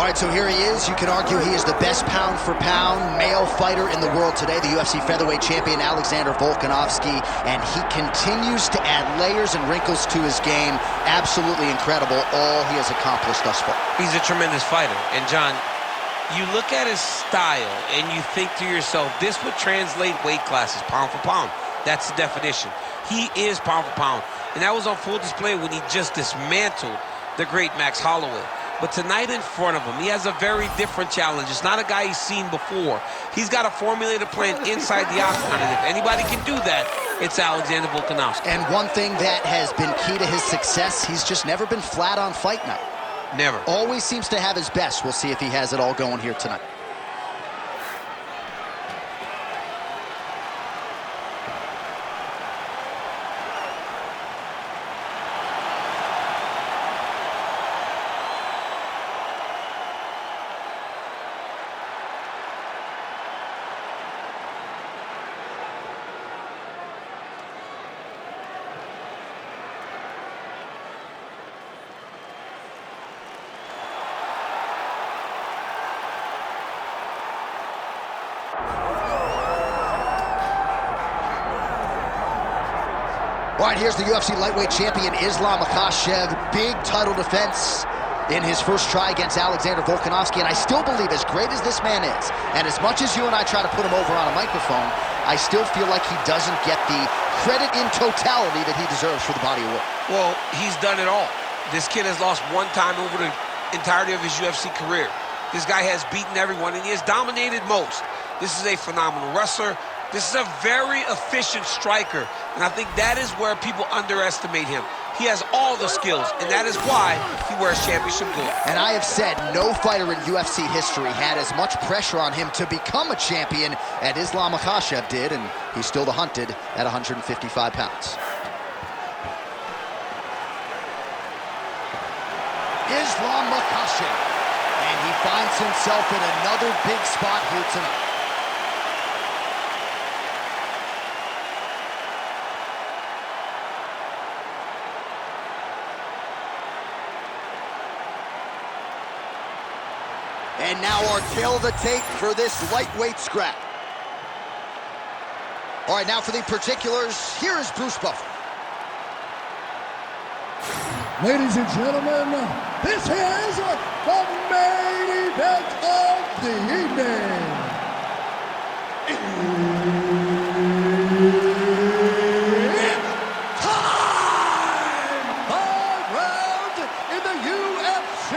All right, so here he is. You can argue he is the best pound-for-pound male fighter in the world today, the UFC featherweight champion Alexander Volkanovski, and he continues to add layers and wrinkles to his game. Absolutely incredible, all he has accomplished thus far. He's a tremendous fighter, and John, you look at his style and you think to yourself, this would translate weight classes, pound for pound. That's the definition. He is pound for pound, and that was on full display when he just dismantled the great Max Holloway. But tonight in front of him, he has a very different challenge. It's not a guy he's seen before. He's got a formulated plan inside the octagon, and if anybody can do that, it's Alexander Volkanovski. And one thing that has been key to his success, he's just never been flat on fight night. Never. Always seems to have his best. We'll see if he has it all going here tonight. All right, here's the UFC lightweight champion, Islam Makhachev. Big title defense in his first try against Alexander Volkanovski, and I still believe, as great as this man is, and as much as you and I try to put him over on a microphone, I still feel like he doesn't get the credit in totality that he deserves for the body of work. Well, he's done it all. This kid has lost one time over the entirety of his UFC career. This guy has beaten everyone, and he has dominated most. This is a phenomenal wrestler. This is a very efficient striker, and I think that is where people underestimate him. He has all the skills, and that is why he wears championship gold. And I have said no fighter in UFC history had as much pressure on him to become a champion as Islam Makhachev did, and he's still the hunted at 155 pounds. Islam Makhachev, and he finds himself in another big spot here tonight. And now our tail of the tape for this lightweight scrap. All right, now for the particulars, here is Bruce Buffer. Ladies and gentlemen, this is the main event of the evening. It's time! 5 rounds in the UFC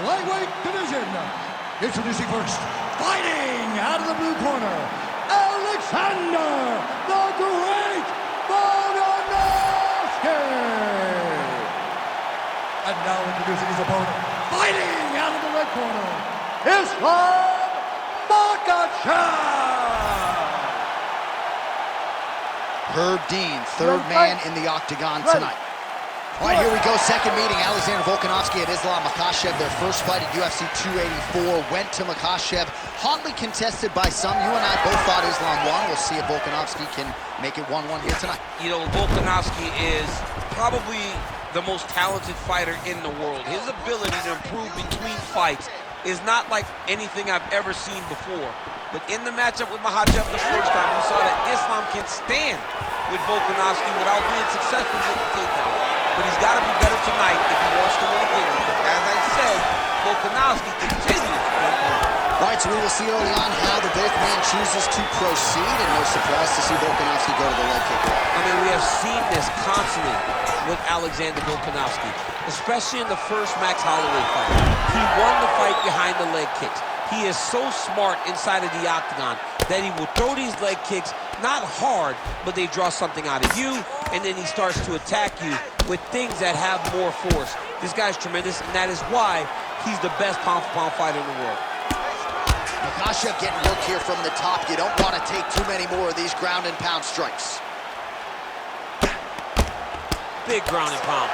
lightweight division. Introducing first, fighting out of the blue corner, Alexander the Great Volkanovski. And now introducing his opponent, fighting out of the red corner, Islam Makhachev. Herb Dean, third man in the octagon tonight. All right, here we go, second meeting. Alexander Volkanovski and Islam Makhachev, their first fight at UFC 284, went to Makhachev. Hotly contested by some. You and I both thought Islam won. We'll see if Volkanovski can make it 1-1 here tonight. You know, Volkanovski is probably the most talented fighter in the world. His ability to improve between fights is not like anything I've ever seen before. But in the matchup with Makhachev the first time, we saw that Islam can stand with Volkanovski without being successful with the takedown. But he's got to be better tonight if he wants to win again. As I said, Volkanovski continues. All right, so we will see early on how the both man chooses to proceed, and no surprise to see Volkanovski go to the leg kick. I mean, we have seen this constantly with Alexander Volkanovski, especially in the first Max Holloway fight. He won the fight behind the leg kicks. He is so smart inside of the octagon that he will throw these leg kicks, not hard, but they draw something out of you, and then he starts to attack you with things that have more force. This guy's tremendous, and that is why he's the best pound-for-pound fighter in the world. Makhachev getting work here from the top. You don't want to take too many more of these ground and pound strikes. Big ground and pound.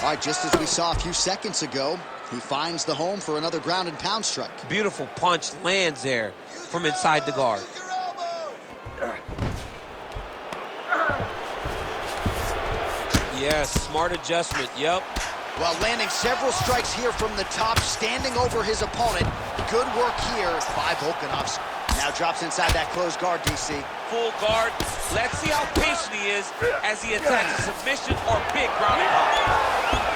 All right, just as we saw a few seconds ago, he finds the home for another ground and pound strike. Beautiful punch lands there from inside the guard. Yes, smart adjustment, yep. Well, landing several strikes here from the top, standing over his opponent. Good work here by Volkanovski. Now drops inside that closed guard, DC. Full guard. Let's see how patient he is as he attacks a submission or big ground and pound.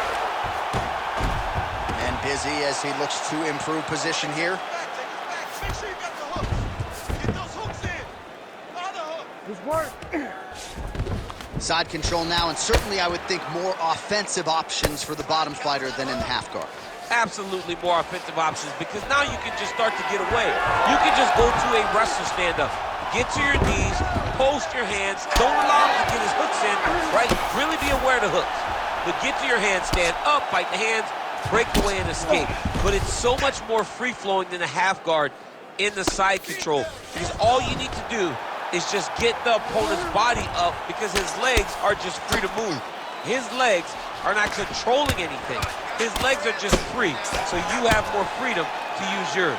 And busy as he looks to improve position here. Make sure you got the hooks. Get those hooks in. Other hook. Good work. Side control now, and certainly I would think more offensive options for the bottom fighter than in the half guard. Absolutely more offensive options, because now you can just start to get away. You can just go to a wrestler stand-up. Get to your knees, post your hands, don't allow him to get his hooks in, right? Really be aware of the hooks. But get to your hands, stand up, fight the hands, break away and escape. But it's so much more free-flowing than a half guard in the side control, because all you need to do is just get the opponent's body up, because his legs are just free to move. His legs are not controlling anything. His legs are just free, so you have more freedom to use yours.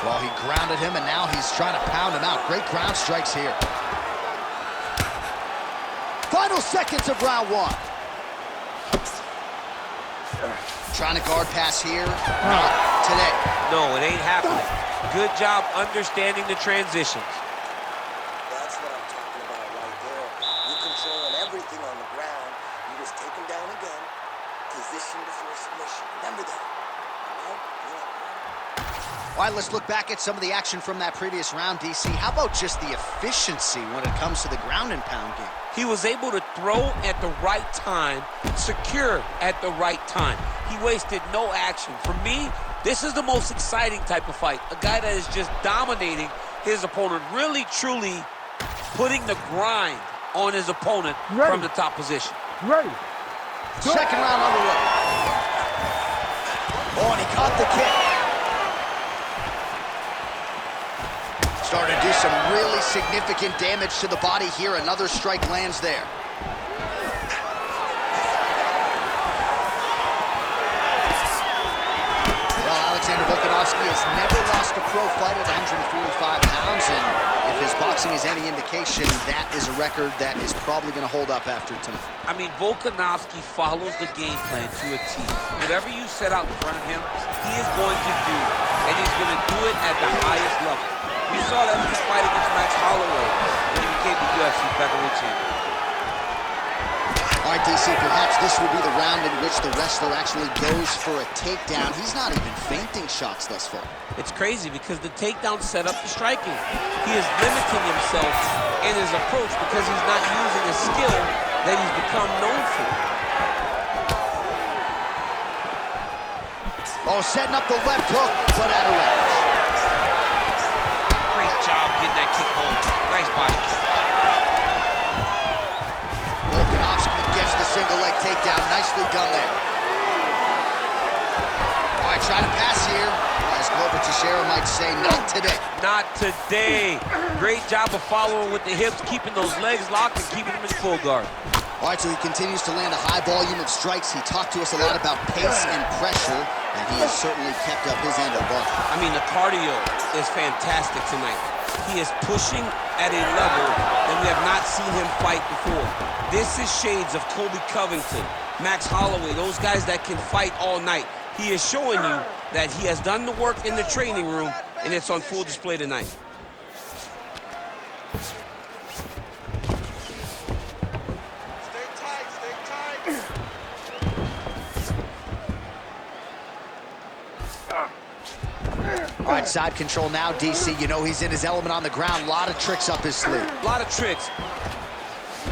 Well, he grounded him, and now he's trying to pound him out. Great ground strikes here. Final seconds of round one. Trying to guard pass here. Not today. No, it ain't happening. Good job understanding the transitions. That's what I'm talking about right there. You controlling everything on the ground. You just take him down again. Position before submission. Remember that. All right? All right, let's look back at some of the action from that previous round, DC. How about just the efficiency when it comes to the ground and pound game? He was able to throw at the right time, secure at the right time. He wasted no action. For me, this is the most exciting type of fight. A guy that is just dominating his opponent, really, truly putting the grind on his opponent from the top position. Ready. Second round underway. Oh, and he caught the kick. Starting to do some really significant damage to the body here. Another strike lands there. Well, Alexander Volkanovski has never lost a pro fight at 145 pounds, and if his boxing is any indication, that is a record that is probably going to hold up after tonight. I mean, Volkanovski follows the game plan to a T. Whatever you set out in front of him, he is going to do, and he's going to do it at the highest level. We saw that in his fight against Max Holloway when he became the UFC featherweight champion. All right, DC, perhaps this will be the round in which the wrestler actually goes for a takedown. He's not even feinting shots thus far. It's crazy because the takedown set up the striking. He is limiting himself in his approach because he's not using a skill that he's become known for. Oh, setting up the left hook, but out of range. Great job getting that kick home. Nice body kick. Volkanovski gets the single leg takedown. Nicely done there. All right, trying to pass here. As Glover Teixeira might say, not today. Not today. Great job of following with the hips, keeping those legs locked and keeping them in full guard. All right, so he continues to land a high volume of strikes. He talked to us a lot about pace and pressure, and he has certainly kept up his end of the bar. I mean, the cardio is fantastic tonight. He is pushing at a level that we have not seen him fight before. This is shades of Colby Covington, Max Holloway, those guys that can fight all night. He is showing you that he has done the work in the training room, and it's on full display tonight. Stay tight, stay tight. All right, side control now, DC. You know he's in his element on the ground. A lot of tricks up his sleeve. A lot of tricks.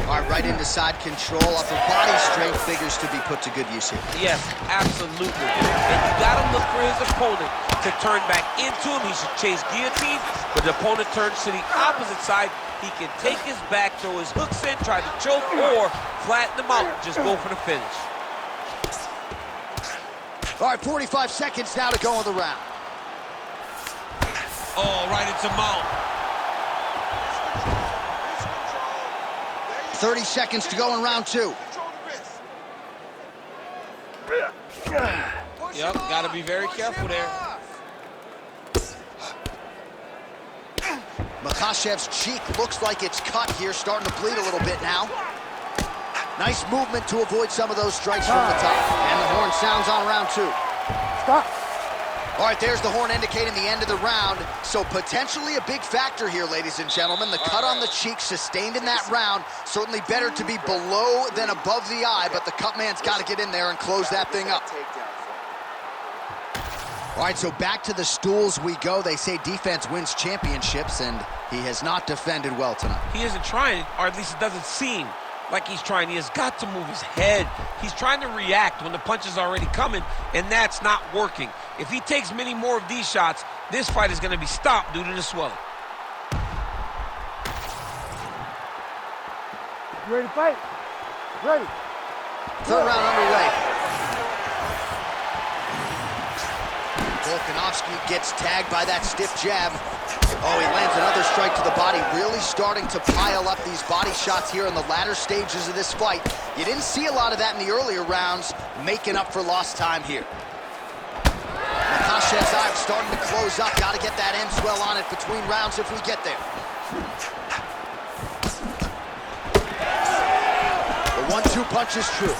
All right, right into side control. Upper body strength figures to be put to good use here. Yes, absolutely. And you got to look for his opponent to turn back into him. He should chase guillotine, but the opponent turns to the opposite side. He can take his back, throw his hooks in, try to choke, or flatten him out. Just go for the finish. All right, 45 seconds now to go in the round. Oh, right into mount. 30 seconds to go in round two. Yep, got to be very careful there. Makhachev's cheek looks like it's cut here, starting to bleed a little bit now. Nice movement to avoid some of those strikes from the top. And the horn sounds on round 2. Stop. All right, there's the horn indicating the end of the round. So potentially a big factor here, ladies and gentlemen. The cut on the cheek sustained in that round. Certainly better to be below than above the eye, but the cut man's got to get in there and close that thing up. All right, so back to the stools we go. They say defense wins championships, and he has not defended well tonight. He isn't trying, or at least it doesn't seem like he's trying. He has got to move his head. He's trying to react when the punch is already coming, and that's not working. If he takes many more of these shots, this fight is going to be stopped due to the swelling. You ready to fight? Ready. Third round underway. Volkanovski gets tagged by that stiff jab. Oh, he lands another strike to the body, really starting to pile up these body shots here in the latter stages of this fight. You didn't see a lot of that in the earlier rounds, making up for lost time here. Makhachev's eye starting to close up. Got to get that end swell on it between rounds if we get there. The 1-2 punch is true.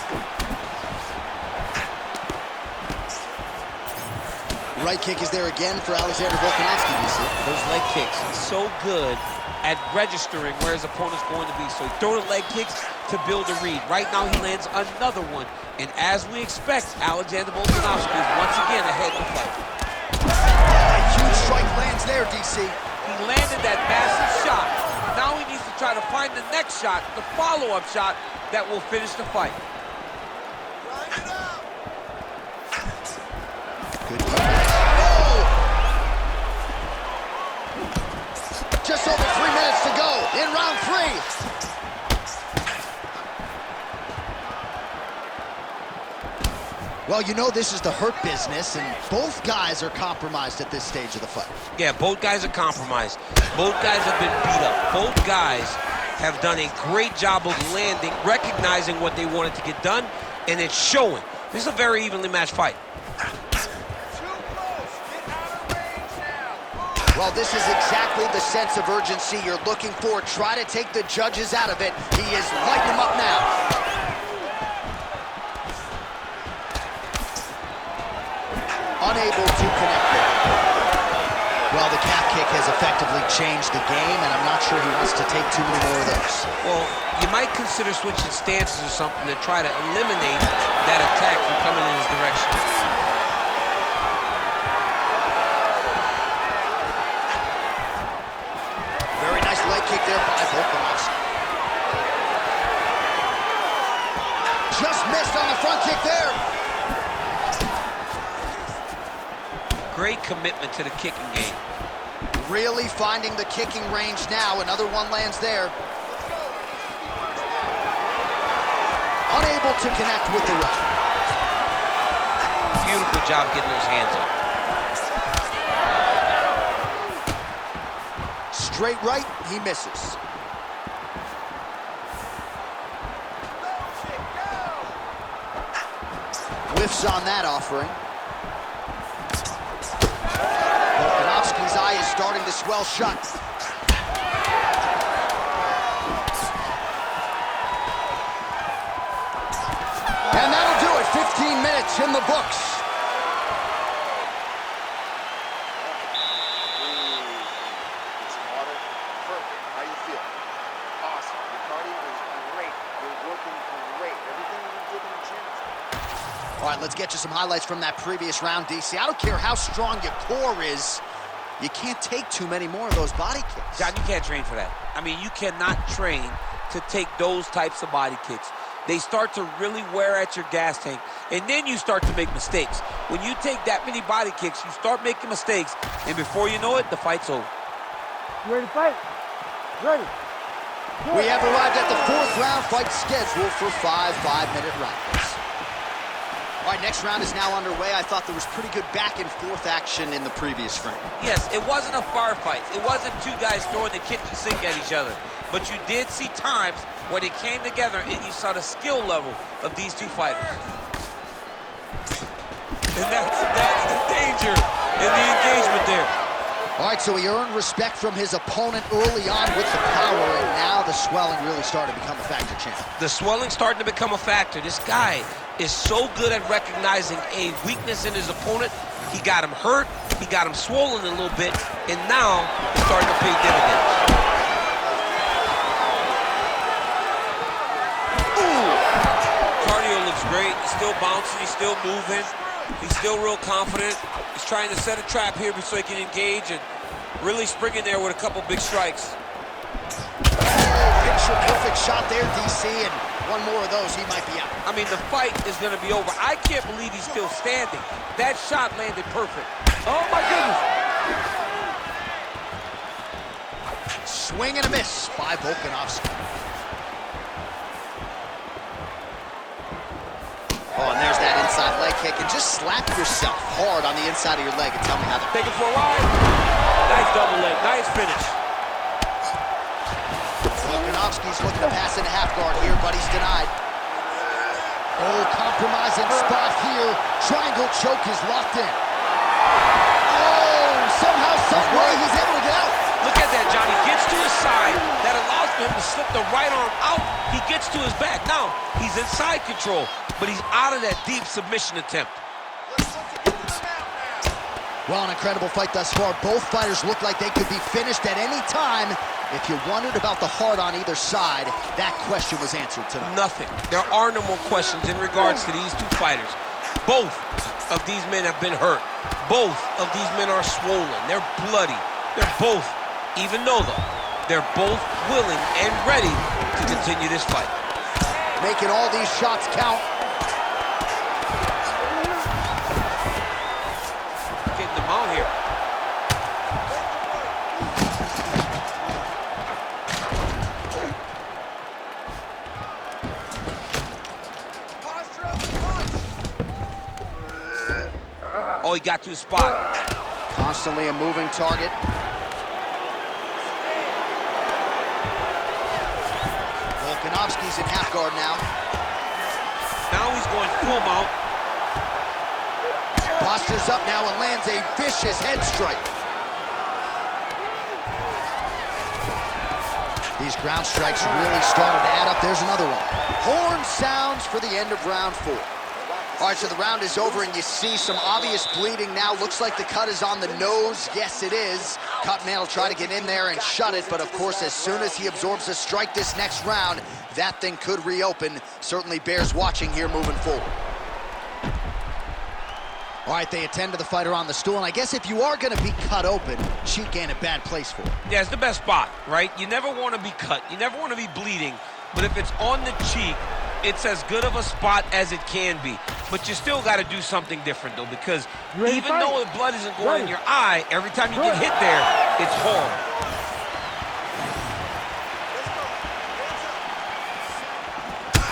Right kick is there again for Alexander Volkanovski, DC. Those leg kicks, he's so good at registering where his opponent's going to be. So he throws the leg kicks to build a read. Right now he lands another one. And as we expect, Alexander Volkanovski is once again ahead in the fight. Oh, a huge strike lands there, DC. He landed that massive shot. Now he needs to try to find the next shot, the follow-up shot that will finish the fight. Good. Just over 3 minutes to go in round 3. Well, you know this is the hurt business, and both guys are compromised at this stage of the fight. Yeah, both guys are compromised. Both guys have been beat up. Both guys have done a great job of landing, recognizing what they wanted to get done, and it's showing. This is a very evenly matched fight. Well, this is exactly the sense of urgency you're looking for. Try to take the judges out of it. He is lighting them up now. Unable to connect there. Well, the calf kick has effectively changed the game, and I'm not sure he wants to take too many more of those. Well, you might consider switching stances or something to try to eliminate that attack from coming in his direction. Very nice leg kick there by Volkanovski. Just missed on the front kick there. Great commitment to the kicking game. Really finding the kicking range now. Another one lands there. Unable to connect with the right. Beautiful job getting those hands up. Straight right, he misses. Whiffs on that offering. Volkanovski's eye is starting to swell shut. And that'll do it. 15 minutes in the books. It's water. Perfect. How you feel? Awesome. Your cardio is great. You're working great. Everything you did in the gym is All right, let's get you some highlights from that previous round, DC. I don't care how strong your core is. You can't take too many more of those body kicks. John, you can't train for that. I mean, you cannot train to take those types of body kicks. They start to really wear at your gas tank, and then you start to make mistakes. When you take that many body kicks, you start making mistakes, and before you know it, the fight's over. You ready to fight? Ready. We have arrived at the 4th round fight scheduled for 5 5-minute rounds. All right, next round is now underway. I thought there was pretty good back-and-forth action in the previous frame. Yes, it wasn't a bar fight. It wasn't two guys throwing the kitchen sink at each other. But you did see times where they came together and you saw the skill level of these two fighters. And that's the danger in the engagement there. All right, so he earned respect from his opponent early on with the power, and now the swelling really started to become a factor, champ. The swelling's starting to become a factor. This guy is so good at recognizing a weakness in his opponent. He got him hurt, he got him swollen a little bit, and now it's starting to pay dividends. Cardio looks great. He's still bouncing, he's still moving, he's still real confident. He's trying to set a trap here so he can engage and really spring in there with a couple big strikes. Picture perfect shot there, DC, and one more of those, he might be out. I mean, the fight is going to be over. I can't believe he's still standing. That shot landed perfect. Oh, my goodness. Swing and a miss by Volkanovski. Oh, and there's that inside leg kick. And just slap yourself hard on the inside of your leg and tell me how that... Take it for a ride. Nice double leg. Nice finish. Volkanovski's looking to pass into half guard here, but he's denied. Oh, compromising spot here. Triangle choke is locked in. Oh, somehow, some way he's able to get out. Look at that, Johnny. Gets to his side. That allows for him to slip the right arm out. He gets to his back. Now, he's in side control, but he's out of that deep submission attempt. Well, an incredible fight thus far. Both fighters look like they could be finished at any time. If you wondered about the heart on either side, that question was answered tonight. Nothing. There are no more questions in regards to these two fighters. Both of these men have been hurt. Both of these men are swollen. They're bloody. They're both, even though they're both willing and ready to continue this fight. Making all these shots count. Getting them out here. Oh, he got to his spot. Constantly a moving target. Volkanovski's in half guard now. Now he's going full mount. Postures up now and lands a vicious head strike. These ground strikes really started to add up. There's another one. Horn sounds for the end of round 4. All right, so the round is over, and you see some obvious bleeding now. Looks like the cut is on the nose. Yes, it is. Cutman will try to get in there and shut it, but of course, as soon as he absorbs a strike this next round, that thing could reopen. Certainly bears watching here moving forward. All right, they attend to the fighter on the stool, and I guess if you are going to be cut open, cheek ain't a bad place for it. Yeah, it's the best spot, right? You never want to be cut. You never want to be bleeding, but if it's on the cheek, it's as good of a spot as it can be. But you still got to do something different, though, because even though the blood isn't going in your eye, every time you get hit there, it's horrible.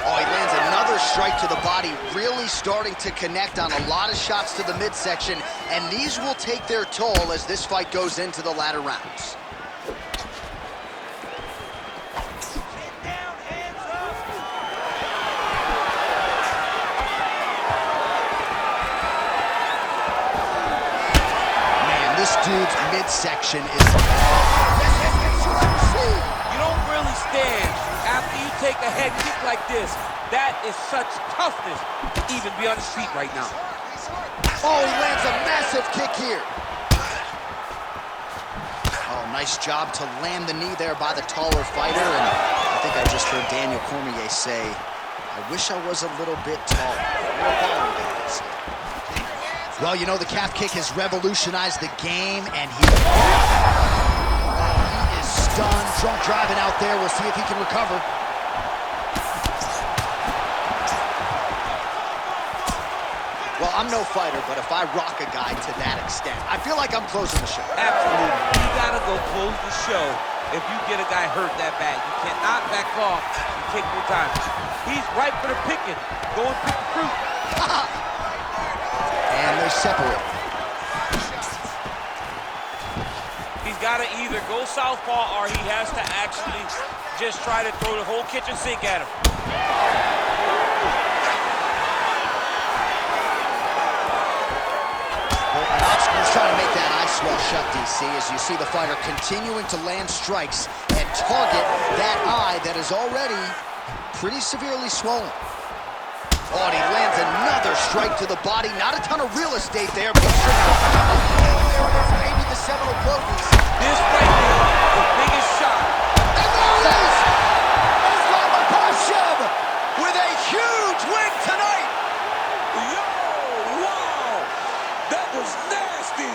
Oh, he lands another strike to the body, really starting to connect on a lot of shots to the midsection, and these will take their toll as this fight goes into the latter rounds. This dude's midsection is... You don't really stand after you take a head kick like this. That is such toughness to even be on his feet right now. Oh, he lands a massive kick here. Oh, nice job to land the knee there by the taller fighter. And I think I just heard Daniel Cormier say, I wish I was a little bit taller. Well, you know, the calf kick has revolutionized the game, and he is stunned. Drunk driving out there. We'll see if he can recover. Well, I'm no fighter, but if I rock a guy to that extent, I feel like I'm closing the show. Absolutely. You gotta go close the show if you get a guy hurt that bad. You cannot back off and take your time. He's ripe for the picking. Go and pick the fruit. And they separate. He's got to either go southpaw or he has to actually just try to throw the whole kitchen sink at him. Volkanovski's trying to make that eye swell shut, DC, as you see the fighter continuing to land strikes and target that eye that is already pretty severely swollen. Oh, and he lands another strike to the body. Not a ton of real estate there, but there it is, maybe the seminal blow piece. This right here, the biggest shot. And there it is! Islam with a huge win tonight! Yo, wow! That was nasty!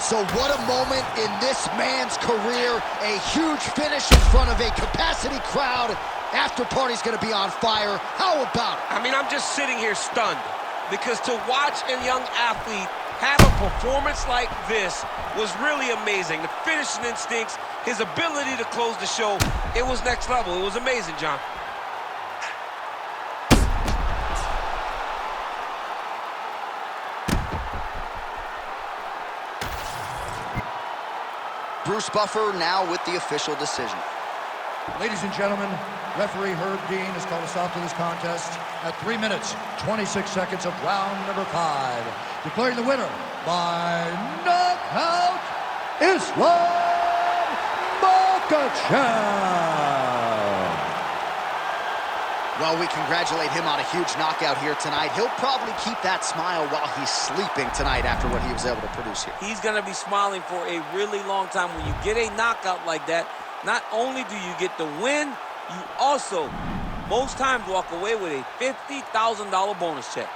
So what a moment in this man's career. A huge finish in front of a capacity crowd. After party's gonna be on fire. How about it? I mean, I'm just sitting here stunned because to watch a young athlete have a performance like this was really amazing. The finishing instincts, his ability to close the show, it was next level. It was amazing, John. Bruce Buffer now with the official decision. Ladies and gentlemen, referee Herb Dean has called a stop to this contest at 3 minutes, 26 seconds of round number 5. Declaring the winner by knockout, Islam Makhachev. Well, we congratulate him on a huge knockout here tonight. He'll probably keep that smile while he's sleeping tonight after what he was able to produce here. He's going to be smiling for a really long time. When you get a knockout like that, not only do you get the win, you also, most times, walk away with a $50,000 bonus check.